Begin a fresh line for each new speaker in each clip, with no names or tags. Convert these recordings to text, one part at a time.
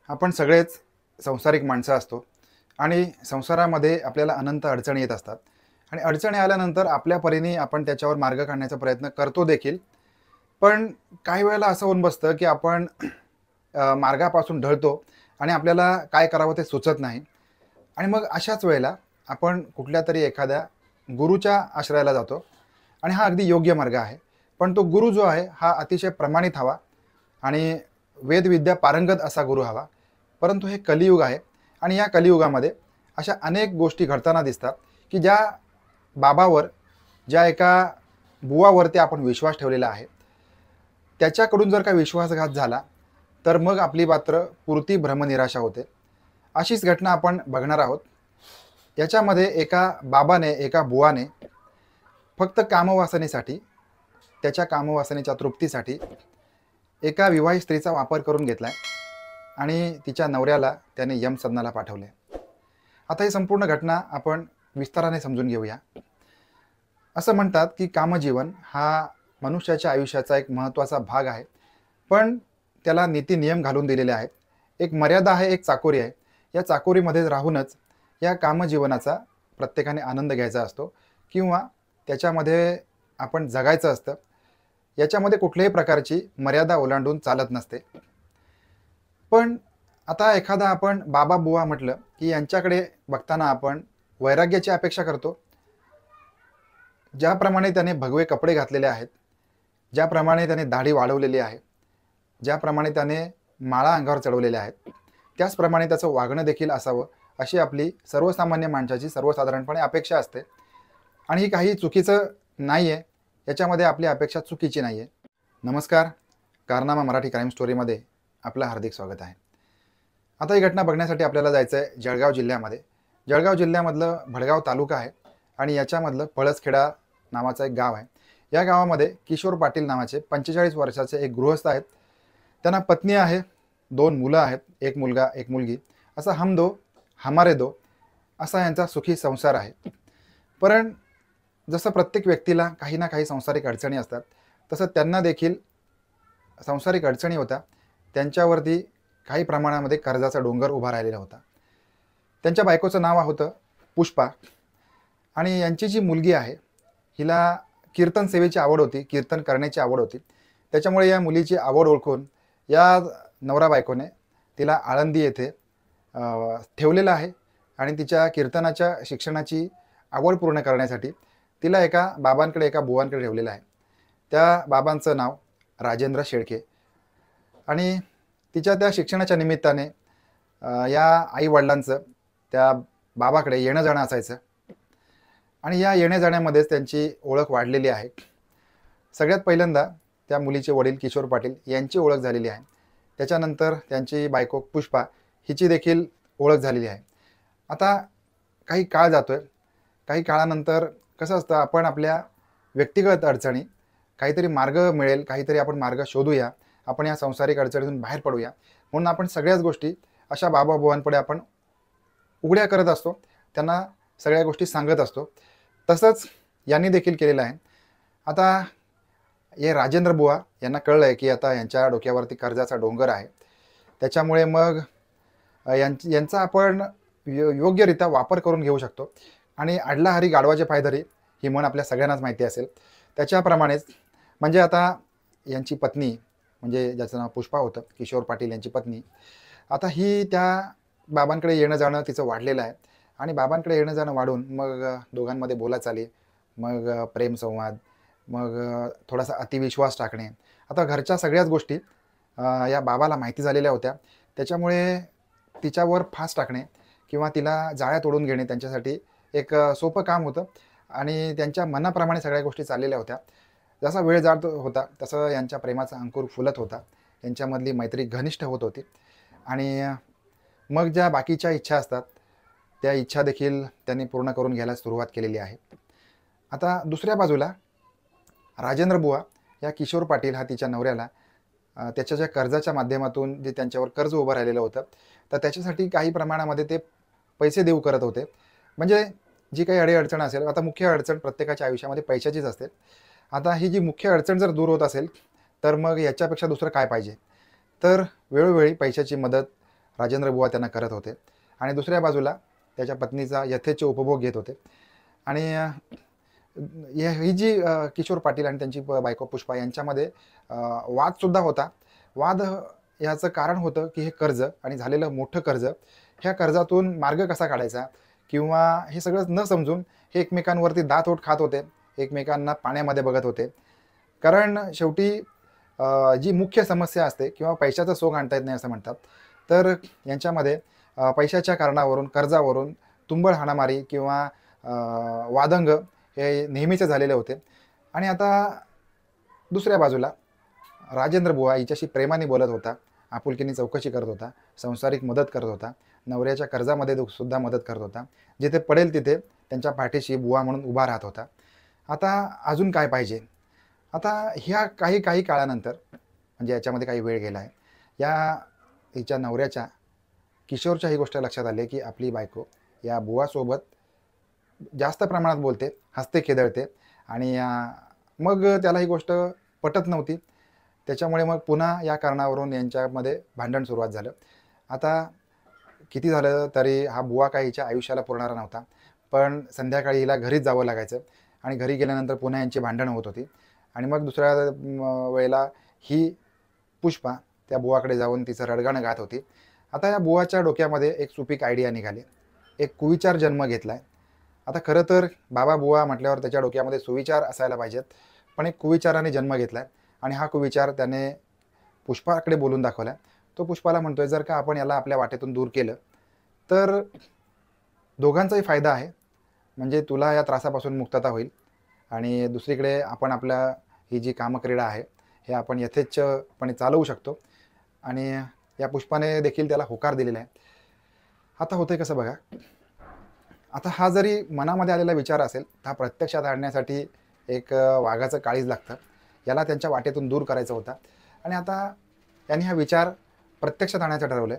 आपण सगळेच संसारिक माणसं असतो आणि संसारामध्ये आपल्याला अनंत अडचणी येत असतात आणि अडचणी आल्यानंतर आपल्या परीने आपण त्याच्यावर मार्ग काढण्याचा प्रयत्न करतो देखील. पण काही वेळेला असं होऊन बसतं की आपण मार्गापासून ढळतो आणि आपल्याला काय करावं ते सुचत नाही. आणि मग अशाच वेळेला आपण कुठल्यातरी एखाद्या गुरुच्या आश्रयाला जातो आणि हा अगदी योग्य मार्ग आहे. पण तो गुरु जो आहे हा अतिशय प्रमाणित हवा आणि वेदविद्या पारंगत असा गुरु हवा. परंतु हे कलियुग आहे आणि या कलियुगामध्ये अशा अनेक गोष्टी घडताना दिसतात की ज्या बाबावर, ज्या एका बुवावरती आपण विश्वास ठेवलेला आहे, त्याच्याकडून जर का विश्वासघात झाला तर मग आपली मात्र पुरती भ्रमनिराशा होते. अशीच घटना आपण बघणार आहोत. याच्यामध्ये एका बाबाने, एका बुवाने फक्त कामवासनेसाठी, त्याच्या कामवासनेच्या तृप्तीसाठी एका विवाहित स्त्रीचा वापर करून घेतलाय आणि तिच्या नवऱ्याला त्याने यमसदनाला पाठवले. आता ही संपूर्ण घटना आपण विस्ताराने समजून घेऊया. असं म्हणतात की कामजीवन हा मनुष्याच्या आयुष्याचा एक महत्त्वाचा भाग आहे, पण त्याला नीती नियम घालून दिलेले आहेत. एक मर्यादा आहे, एक चाकोरी आहे. या चाकोरीमध्ये राहूनच या कामजीवनाचा प्रत्येकाने आनंद घ्यायचा असतो किंवा त्याच्यामध्ये आपण जगायचं असतं. याच्यामध्ये कुठल्याही प्रकारची मर्यादा ओलांडून चालत नसते. पण आता एखादा आपण बाबा बुवा म्हटलं की यांच्याकडे बघताना आपण वैराग्याची अपेक्षा करतो. ज्याप्रमाणे त्याने भगवे कपडे घातलेले आहेत, ज्याप्रमाणे त्याने दाढी वाढवलेली आहे, ज्याप्रमाणे त्याने माळा अंगावर चढवलेल्या आहेत, त्याचप्रमाणे त्याचं वागणं देखील असावं अशी आपली सर्वसामान्य माणसाची सर्वसाधारणपणे अपेक्षा असते. आणि ही काही चुकीचं नाही आहे, याच्यामध्ये आपली अपेक्षा चुकीची नाही आहे. नमस्कार, कारनामा मराठी क्राईम स्टोरीमध्ये आपलं हार्दिक स्वागत आहे. आता ही घटना बघण्यासाठी आपल्याला जायचं आहे जळगाव जिल्ह्यामध्ये. जळगाव जिल्ह्यामधलं भडगाव तालुका आहे आणि याच्यामधलं पळसखेडा नावाचं एक गाव आहे. या गावामध्ये किशोर पाटील नावाचे 45 वर्षाचे एक गृहस्थ आहेत. त्यांना पत्नी आहे, 2 मुलं आहेत, एक मुलगा एक मुलगी. असा हम दो हमारे दो असा यांचा सुखी संसार आहे. पण जसं प्रत्येक व्यक्तीला काही ना काही सांसारिक अडचणी असतात, तसं त्यांना देखील सांसारिक अडचणी होत्या. त्यांच्यावरती काही प्रमाणामध्ये कर्जाचा डोंगर उभा राहिलेला होता. त्यांच्या बायकोचं नाव होतं पुष्पा आणि यांची जी मुलगी आहे हिला कीर्तन सेवेची आवड होती, कीर्तन करण्याची आवड होती. त्याच्यामुळे या मुलीची आवड ओळखून या नवरा बायकोने तिला आळंदी येथे ठेवलेलं आहे आणि तिच्या कीर्तनाच्या शिक्षणाची आवड पूर्ण करण्यासाठी तिला एका बाबांकडे, एका बुवांकडे ठेवलेलं आहे. त्या बाबांचं नाव राजेंद्र शेळके आणि तिच्या त्या शिक्षणाच्या निमित्ताने या आईवडिलांचं त्या बाबाकडे येणं जाणं असायचं आणि या येण्या जाण्यामध्येच त्यांची ओळख वाढलेली आहे. सगळ्यात पहिल्यांदा त्या मुलीचे वडील किशोर पाटील यांची ओळख झालेली आहे. त्याच्यानंतर त्यांची बायको पुष्पा हिची देखील ओळख झालेली आहे. आता काही काळ जातोय. काही काळानंतर कसं असतं, आपण आपल्या व्यक्तिगत अडचणी, काहीतरी मार्ग मिळेल, काहीतरी आपण मार्ग शोधूया, आपण या सांसारिक अडचणीतून बाहेर पडूया म्हणून आपण सगळ्याच गोष्टी अशा बाबा बुवांपुढे आपण उघड्या करत असतो, त्यांना सगळ्या गोष्टी सांगत असतो. तसंच यांनी देखील केलेलं आहे. आता हे राजेंद्र बुवा यांना कळलं आहे की आता यांच्या डोक्यावरती कर्जाचा डोंगर आहे. त्याच्यामुळे मग यांचा आपण योग्यरित्या वापर करून घेऊ शकतो आणि अडला हरी गाढवाचे पाय धरी ही म्हण आपल्या सगळ्यांनाच माहिती असेल. त्याच्याप्रमाणेच म्हणजे आता यांची पत्नी, म्हणजे ज्याचं नाव पुष्पा होतं, किशोर पाटील यांची पत्नी, आता ही त्या बाबांकडे येणं जाणं तिचं वाढलेलं आहे आणि बाबांकडे येणं जाणं वाढून मग दोघांमध्ये बोलाचाली, मग प्रेमसंवाद, मग थोडासा अतिविश्वास टाकणे. आता घरच्या सगळ्याच गोष्टी या बाबाला माहिती झालेल्या होत्या. त्याच्यामुळे तिच्यावर फास टाकणे किंवा तिला जाळ्यात ओढून घेणे त्यांच्यासाठी एक सोपं काम होतं आणि त्यांच्या मनाप्रमाणे सगळ्या गोष्टी चाललेल्या होत्या. जसा वेळ जात होता तसं यांच्या प्रेमाचा अंकुर फुलत होता, यांच्यामधली मैत्री घनिष्ठ होत होती आणि मग ज्या बाकीच्या इच्छा असतात त्या इच्छा देखील त्यांनी पूर्ण करून घ्यायला सुरुवात केलेली आहे. आता दुसऱ्या बाजूला राजेंद्र बुवा या किशोर पाटील हा तिच्या नवऱ्याला त्याच्या ज्या कर्जाच्या माध्यमातून जे त्यांच्यावर कर्ज उभं राहिलेलं होतं, तर त्याच्यासाठी काही प्रमाणामध्ये ते पैसे देऊ करत होते. म्हणजे जी काही अडीअडचण असेल, आता मुख्य अडचण प्रत्येकाच्या आयुष्यामध्ये पैशाचीच असते. आता ही जी मुख्य अडचण जर दूर होत असेल तर मग याच्यापेक्षा दुसरं काय पाहिजे. तर वेळोवेळी पैशाची मदत राजेंद्र बुवा त्यांना करत होते आणि दुसऱ्या बाजूला त्याच्या पत्नीचा यथेच्छ उपभोग घेत होते. आणि ही जी किशोर पाटील आणि त्यांची बायको पुष्पा यांच्यामध्ये वादसुद्धा होता. वाद याचं कारण होतं की हे कर्ज आणि झालेलं मोठं कर्ज, ह्या कर्जातून मार्ग कसा काढायचा किंवा हे सगळं न समजून हे एकमेकांवरती दात-ओठ खात होते, एकमेकांना पाण्यामध्ये बघत होते. कारण शेवटी जी मुख्य समस्या असते किंवा पैशाचं सोंग आणता येत नाही असं म्हणतात. तर यांच्यामध्ये पैशाच्या कारणावरून, कर्जावरून तुंबळ हाणामारी किंवा वादंग हे नेहमीचे झालेले होते. आणि आता दुसऱ्या बाजूला राजेंद्र बुवा हिच्याशी प्रेमाने बोलत होता, आपुलकीने चौकशी करत होता, संसारिक मदत करत होता, नवऱ्याच्या कर्जामध्ये सुद्धा मदत करत होता. जिथे पडेल तिथे त्यांच्या पाठीशी बुवा म्हणून उभा राहत होता. आता अजून काय पाहिजे? आता ह्या काही काळानंतर, म्हणजे याच्यामध्ये काही वेळ गेला आहे, या हिच्या नवऱ्याच्या किशोरच्या ही गोष्ट लक्षात आली की आपली बायको या बुवासोबत जास्त प्रमाणात बोलते, हसते, खेदळते. आणि मग त्याला ही गोष्ट पटत नव्हती. त्याच्यामुळे मग पुन्हा या कारणावरून यांच्यामध्ये भांडण सुरुवात झालं. आता किती झालं तरी हा बुवा काही हिच्या आयुष्याला पुरणारा नव्हता. पण संध्याकाळी हिला घरीच जावं लागायचं आणि घरी गेल्यानंतर पुन्हा यांची भांडणं होत होती. आणि मग दुसऱ्या वेळेला ही पुष्पा त्या बुवाकडे जाऊन तिचं रडगाणं गात होती. आता या बुवाच्या डोक्यामध्ये एक सुपीक आयडिया निघाली, एक कुविचार जन्म घेतला आहे. आता खरं तर बाबा बुवा म्हटल्यावर त्याच्या डोक्यामध्ये सुविचार असायला पाहिजेत, पण एक कुविचाराने जन्म घेतला आहे. आणि हा कुविचार त्याने पुष्पाकडे बोलून दाखवला. तो पुष्पाला म्हणतोय, जर का आपण याला आपल्या वाटेतून दूर केलं तर दोघांचाही फायदा आहे. म्हणजे तुला या त्रासापासून मुक्तता होईल आणि दुसरीकडे आपण आपल्या ही जी कामक्रीडा आहे हे आपण यथेच्छपणे चालवू शकतो. आणि या पुष्पाने देखील त्याला होकार दिलेला आहे. आता होतंय कसं बघा, आता हा जरी मनामध्ये आलेला विचार असेल, हा प्रत्यक्षात आणण्यासाठी एक वाघाचं काळीज लागतं. याला त्यांच्या वाटेतून दूर करायचा होता. आणि आता यांनी हा विचार प्रत्यक्षात आणायचं ठरवलं.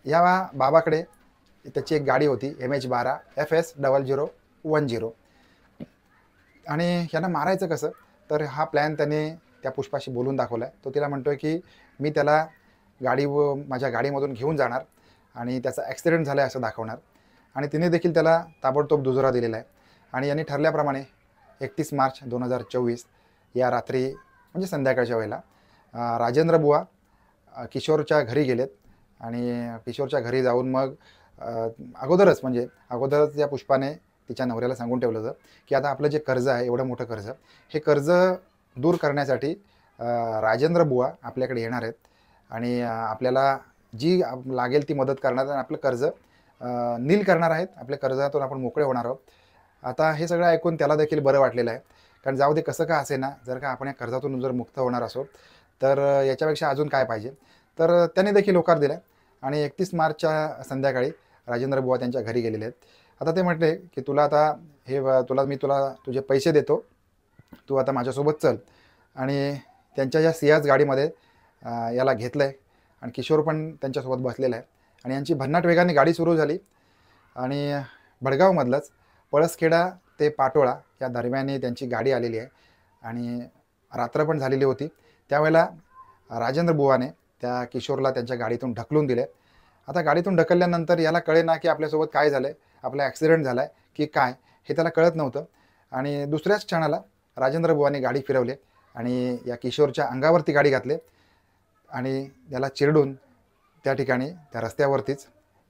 या बाबाकडे त्याची एक गाडी होती MH12 FS 0010. आणि यांना मारायचं कसं, तर हा प्लॅन त्याने त्या पुष्पाशी बोलून दाखवला आहे. तो तिला म्हणतोय की मी त्याला माझ्या गाडीमधून घेऊन जाणार आणि त्याचा ॲक्सिडेंट झाला आहे असं दाखवणार. आणि तिने देखील त्याला ताबडतोब दुजोरा दिलेला आहे. आणि यांनी ठरल्याप्रमाणे 31 मार्च 2024 या रात्री, म्हणजे संध्याकाळच्या वेळेला राजेंद्र बुवा किशोरच्या घरी गेलेत. आणि किशोरच्या घरी जाऊन मग अगोदरच या पुष्पाने तिच्या नवऱ्याला सांगून ठेवलं होतं की आता आपलं जे कर्ज आहे, एवढं मोठं कर्ज, हे कर्ज दूर करण्यासाठी राजेंद्र बुवा आपल्याकडे येणार आहेत आणि आपल्याला जी लागेल ती मदत करणार आणि आपलं कर्ज नील करणार आहेत. आपल्या कर्जातून आपण मोकळे होणार आहोत. आता हे सगळं ऐकून त्याला देखील बरं वाटलेलं आहे. कारण जाऊ दे, कसं का असे ना, जर का आपण या कर्जातून जर मुक्त होणार असो तर याच्यापेक्षा अजून काय पाहिजे. तर त्याने देखील होकार दिला. आणि 31 मार्चच्या संध्याकाळी राजेंद्र बुवा त्यांच्या घरी गेलेले आहेत. आता ते म्हटले की मी तुला तुझे पैसे देतो, तू आता माझ्यासोबत चल. आणि त्यांच्या या सियाज गाडीमध्ये याला घेतलं आहे आणि किशोर पण त्यांच्यासोबत बसलेला आहे. आणि यांची भन्नाट वेगाने गाडी सुरू झाली. आणि भडगावमधलंच पळसखेडा ते पाटोळा या दरम्याने त्यांची गाडी आलेली आहे. आणि रात्र पण झालेली होती. त्यावेळेला राजेंद्र बुवाने त्या किशोरला त्यांच्या गाडीतून ढकलून दिले. आता गाडीतून ढकलल्यानंतर याला कळेना की आपल्यासोबत काय झालं आहे, आपला ॲक्सिडेंट झाला आहे की काय, हे त्याला कळत नव्हतं. आणि दुसऱ्याच क्षणाला राजेंद्र बुवाने गाडी फिरवली आणि या किशोरच्या अंगावरती गाडी घातली आणि त्याला चिरडून त्या ठिकाणी त्या रस्त्यावरतीच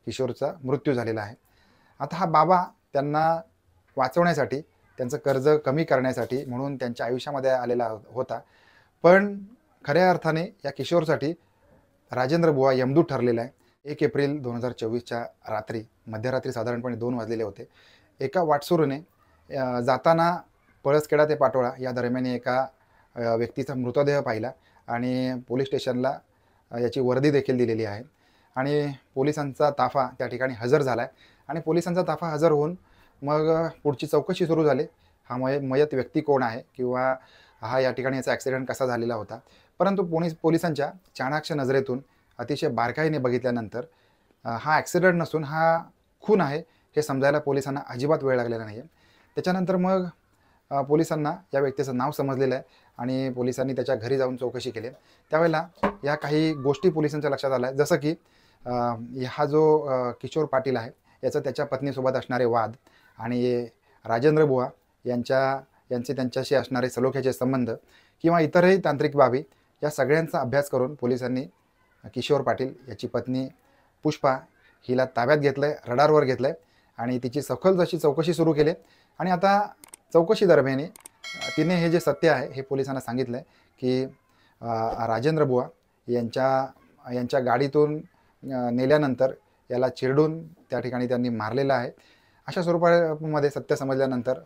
किशोरचा मृत्यू झालेला आहे. आता हा बाबा त्यांना वाचवण्यासाठी, त्यांचं कर्ज कमी करण्यासाठी म्हणून त्यांच्या आयुष्यामध्ये आलेला होता. पण खऱ्या अर्थाने या किशोरसाठी राजेंद्र बुवा यमदूत ठरलेला आहे. 1 एप्रिल 2024च्या रात्री, मध्यरात्री साधारणपणे 2 वाजलेले होते. एका वाटसरूने जाताना पळसखेडा ते पाटोळा या दरम्यान एका व्यक्तीचा मृतदेह पाहिला आणि पोलीस स्टेशनला याची वर्दी देखील दिलेली आहे. आणि पोलिसांचा ताफा त्या ठिकाणी हजर झाला आहे. आणि पोलिसांचा ताफा हजर होऊन मग पुढची चौकशी सुरू झाली. हा मयत व्यक्ती कोण आहे किंवा हा या ठिकाणी याचा ॲक्सिडेंट कसा झालेला होता. परंतु पोलिसांच्या चाणाक्ष नजरेतून अतिशय बारकाईने बघितल्यानंतर हा ॲक्सिडेंट नसून हा खून आहे हे समजायला पोलिसांना अजिबात वेळ लागलेला नाही आहे. त्याच्यानंतर मग पोलिसांना या व्यक्तीचं नाव समजलेलं आहे आणि पोलिसांनी त्याच्या घरी जाऊन चौकशी केली. त्यावेळेला या काही गोष्टी पोलिसांच्या लक्षात आल्या, जसं की हा जो किशोर पाटील आहे याचं त्याच्या पत्नीसोबत असणारे वाद आणि राजेंद्र बुवा यांचे त्यांच्याशी असणारे सलोख्याचे संबंध किंवा इतरही तांत्रिक बाबी या सगळ्यांचा अभ्यास करून पोलिसांनी किशोर पाटील याची पत्नी पुष्पा हिला ताब्यात घेतलं आहे, रडारवर घेतलं आहे आणि तिची सखोल जशी चौकशी सुरू केली आणि आता चौकशी दरम्यान तिने हे जे सत्य आहे हे पोलिसांना सांगितलं आहे की राजेंद्र बुवा यांच्या गाडीतून नेल्यानंतर याला चिरडून त्या ठिकाणी त्यांनी मारलेलं आहे. अशा स्वरूपामध्ये सत्य समजल्यानंतर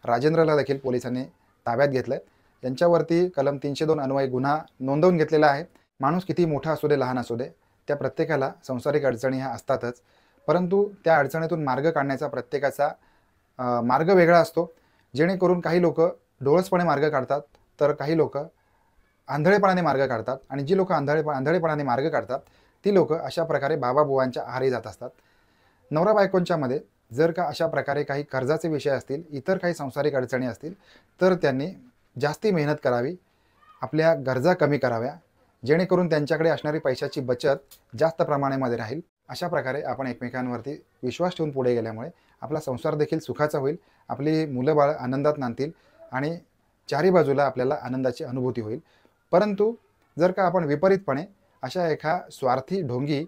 राजेंद्रला देखील पोलिसांनी ताब्यात घेतलं आहे. यांच्यावरती कलम 302 अन्वये गुन्हा नोंदवून घेतलेला आहे. माणूस किती मोठा असू दे लहान असू दे त्या प्रत्येकाला सांसारिक अडचणी ह्या असतातच, परंतु त्या अडचणीतून मार्ग काढण्याचा प्रत्येकाचा मार्ग वेगळा असतो. जेणेकरून काही लोक डोळसपणे मार्ग काढतात तर काही लोक आंधळेपणाने मार्ग काढतात आणि जी लोक आंधळेपणाने मार्ग काढतात ती लोक अशा प्रकारे बाबाबुवांच्या आहारी जात असतात. नवरा बायकोंच्यामध्ये जर का अशा प्रकारे काही कर्जाचे विषय असतील, इतर काही सांसारिक अडचणी असतील तर त्यांनी जास्ती मेहनत करावी, आपल्या गरजा कमी कराव्या, जेणेकरून त्यांच्याकडे असणारी पैशाची बचत जास्त प्रमाणामध्ये राहील. अशा प्रकारे आपण एकमेकांवरती विश्वास ठेवून पुढे गेल्यामुळे आपला संसार देखील सुखाचा होईल, आपली मुलं बाळ आनंदात नांदतील आणि चारी बाजूला आपल्याला आनंदाची अनुभूती होईल. परंतु जर का आपण विपरीतपणे अशा एका स्वार्थी ढोंगी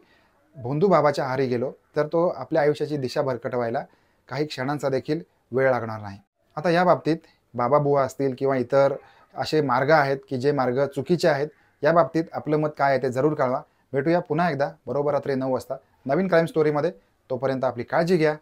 भोंदू बाबाच्या आहारी गेलो तर तो आपल्या आयुष्याची दिशा भरकटवायला काही क्षणांचा देखील वेळ लागणार नाही. आता या बाबतीत बाबाबुवा असतील किंवा इतर असे मार्ग आहेत की जे मार्ग चुकीचे आहेत, या बाबतीत आपलं मत काय आहे ते जरूर कळवा. भेटूया पुन्हा एकदा बरोबर रात्री 9 वाजता नवीन क्राईम स्टोरीमध्ये. तोपर्यंत आपली काळजी घ्या.